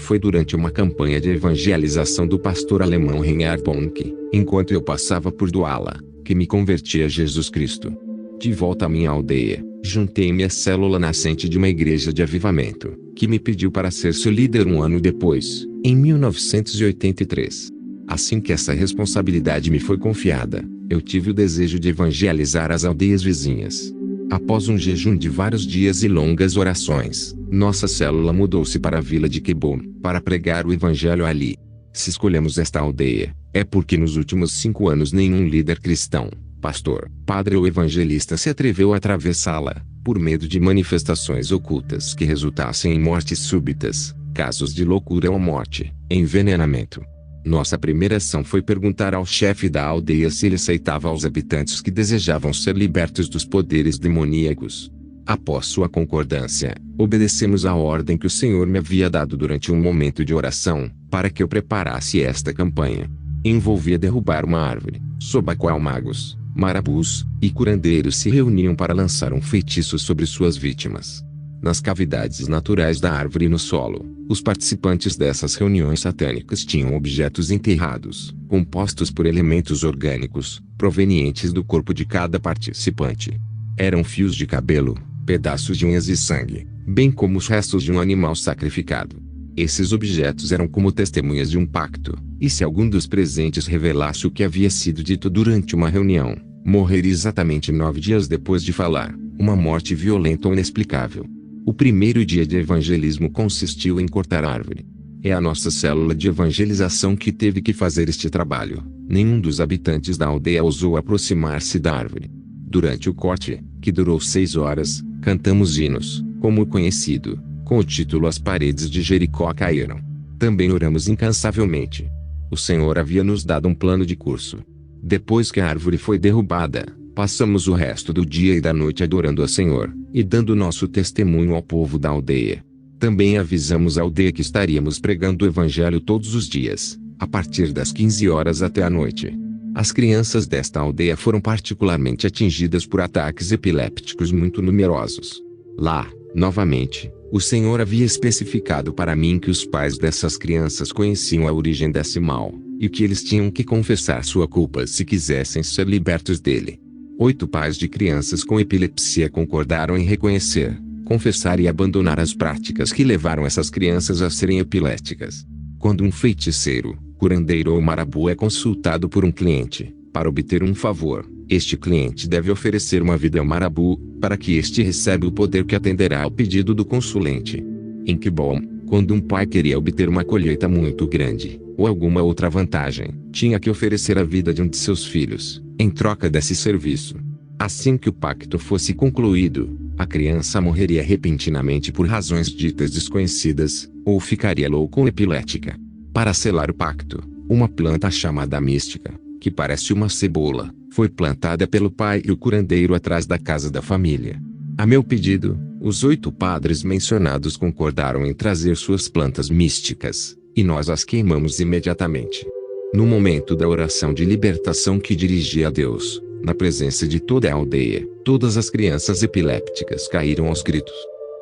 Foi durante uma campanha de evangelização do pastor alemão Reinhard Bonnke, enquanto eu passava por Douala, que me converti a Jesus Cristo. De volta à minha aldeia, juntei-me à célula nascente de uma igreja de avivamento, que me pediu para ser seu líder um ano depois, em 1983. Assim que essa responsabilidade me foi confiada, eu tive o desejo de evangelizar as aldeias vizinhas. Após um jejum de vários dias e longas orações, nossa célula mudou-se para a vila de Quebon, para pregar o evangelho ali. Se escolhemos esta aldeia, é porque nos últimos 5 anos nenhum líder cristão, pastor, padre ou evangelista se atreveu a atravessá-la, por medo de manifestações ocultas que resultassem em mortes súbitas, casos de loucura ou morte, envenenamento. Nossa primeira ação foi perguntar ao chefe da aldeia se ele aceitava aos habitantes que desejavam ser libertos dos poderes demoníacos. Após sua concordância, obedecemos à ordem que o Senhor me havia dado durante um momento de oração, para que eu preparasse esta campanha. Envolvia derrubar uma árvore, sob a qual magos, marabus e curandeiros se reuniam para lançar um feitiço sobre suas vítimas. Nas cavidades naturais da árvore e no solo, os participantes dessas reuniões satânicas tinham objetos enterrados, compostos por elementos orgânicos, provenientes do corpo de cada participante. Eram fios de cabelo, pedaços de unhas e sangue, bem como os restos de um animal sacrificado. Esses objetos eram como testemunhas de um pacto, e se algum dos presentes revelasse o que havia sido dito durante uma reunião, morreria exatamente 9 dias depois de falar, uma morte violenta ou inexplicável. O primeiro dia de evangelismo consistiu em cortar a árvore. É a nossa célula de evangelização que teve que fazer este trabalho. Nenhum dos habitantes da aldeia ousou aproximar-se da árvore. Durante o corte, que durou 6 horas, cantamos hinos, como conhecido, com o título As Paredes de Jericó Caíram. Também oramos incansavelmente. O Senhor havia nos dado um plano de curso. Depois que a árvore foi derrubada, passamos o resto do dia e da noite adorando ao Senhor, e dando nosso testemunho ao povo da aldeia. Também avisamos a aldeia que estaríamos pregando o evangelho todos os dias, a partir das 15 horas até a noite. As crianças desta aldeia foram particularmente atingidas por ataques epilépticos muito numerosos. Lá, novamente, o Senhor havia especificado para mim que os pais dessas crianças conheciam a origem desse mal, e que eles tinham que confessar sua culpa se quisessem ser libertos dele. 8 pais de crianças com epilepsia concordaram em reconhecer, confessar e abandonar as práticas que levaram essas crianças a serem epiléticas. Quando um feiticeiro, curandeiro ou marabu é consultado por um cliente, para obter um favor, este cliente deve oferecer uma vida ao marabu, para que este receba o poder que atenderá ao pedido do consulente. Em Quebon, quando um pai queria obter uma colheita muito grande, ou alguma outra vantagem, tinha que oferecer a vida de um de seus filhos, em troca desse serviço. Assim que o pacto fosse concluído, a criança morreria repentinamente por razões ditas desconhecidas, ou ficaria louca ou epilética. Para selar o pacto, uma planta chamada mística, que parece uma cebola, foi plantada pelo pai e o curandeiro atrás da casa da família. A meu pedido, os 8 padres mencionados concordaram em trazer suas plantas místicas, e nós as queimamos imediatamente. No momento da oração de libertação que dirigi a Deus, na presença de toda a aldeia, todas as crianças epilépticas caíram aos gritos.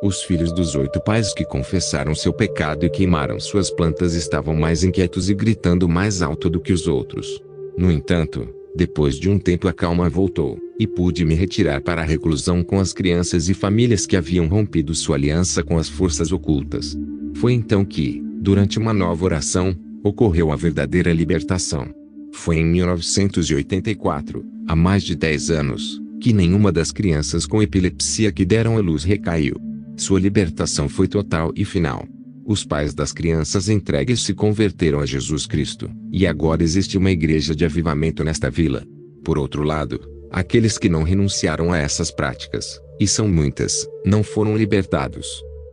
Os filhos dos 8 pais que confessaram seu pecado e queimaram suas plantas estavam mais inquietos e gritando mais alto do que os outros. No entanto, depois de um tempo a calma voltou, e pude me retirar para a reclusão com as crianças e famílias que haviam rompido sua aliança com as forças ocultas. Foi então que, durante uma nova oração, ocorreu a verdadeira libertação. Foi em 1984, há mais de 10 anos, que nenhuma das crianças com epilepsia que deram à luz recaiu. Sua libertação foi total e final. Os pais das crianças entregues se converteram a Jesus Cristo, e agora existe uma igreja de avivamento nesta vila. Por outro lado, aqueles que não renunciaram a essas práticas, e são muitas, não foram libertados.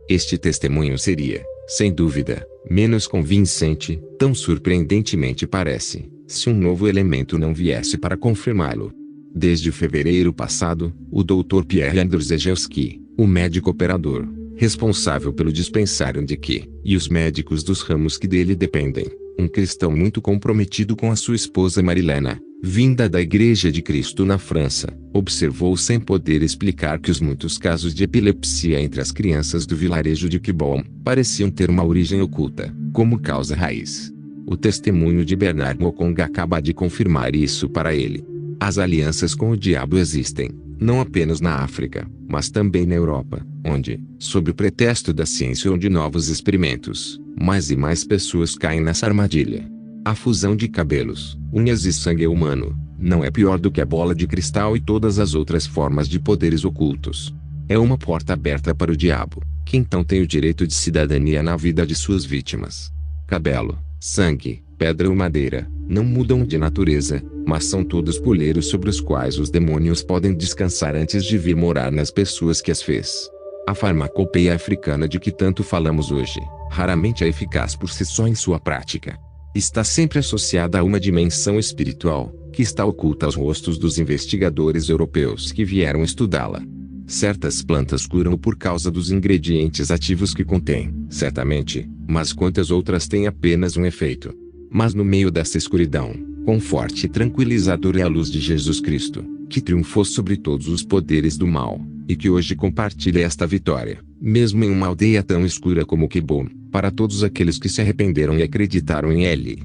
Este testemunho seria, sem dúvida, menos convincente, tão surpreendentemente parece, se um novo elemento não viesse para confirmá-lo. Desde fevereiro passado, o Dr. Pierre Andrzejewski, o médico operador, responsável pelo dispensário de Q, e os médicos dos ramos que dele dependem, um cristão muito comprometido com a sua esposa Marilena, vinda da Igreja de Cristo na França, observou sem poder explicar que os muitos casos de epilepsia entre as crianças do vilarejo de Quiberon pareciam ter uma origem oculta, como causa raiz. O testemunho de Bernard Mokong acaba de confirmar isso para ele. As alianças com o diabo existem, não apenas na África, mas também na Europa, onde, sob o pretexto da ciência ou de novos experimentos, mais e mais pessoas caem nessa armadilha. A fusão de cabelos, unhas e sangue humano não é pior do que a bola de cristal e todas as outras formas de poderes ocultos. É uma porta aberta para o diabo, que então tem o direito de cidadania na vida de suas vítimas. Cabelo, sangue, pedra ou madeira não mudam de natureza, mas são todos poleiros sobre os quais os demônios podem descansar antes de vir morar nas pessoas que as fez. A farmacopeia africana de que tanto falamos hoje, raramente é eficaz por si só em sua prática. Está sempre associada a uma dimensão espiritual, que está oculta aos rostos dos investigadores europeus que vieram estudá-la. Certas plantas curam por causa dos ingredientes ativos que contêm, certamente, mas quantas outras têm apenas um efeito. Mas no meio dessa escuridão, quão forte e tranquilizador é a luz de Jesus Cristo, que triunfou sobre todos os poderes do mal, e que hoje compartilha esta vitória, mesmo em uma aldeia tão escura como Quiberon, para todos aqueles que se arrependeram e acreditaram em Ele.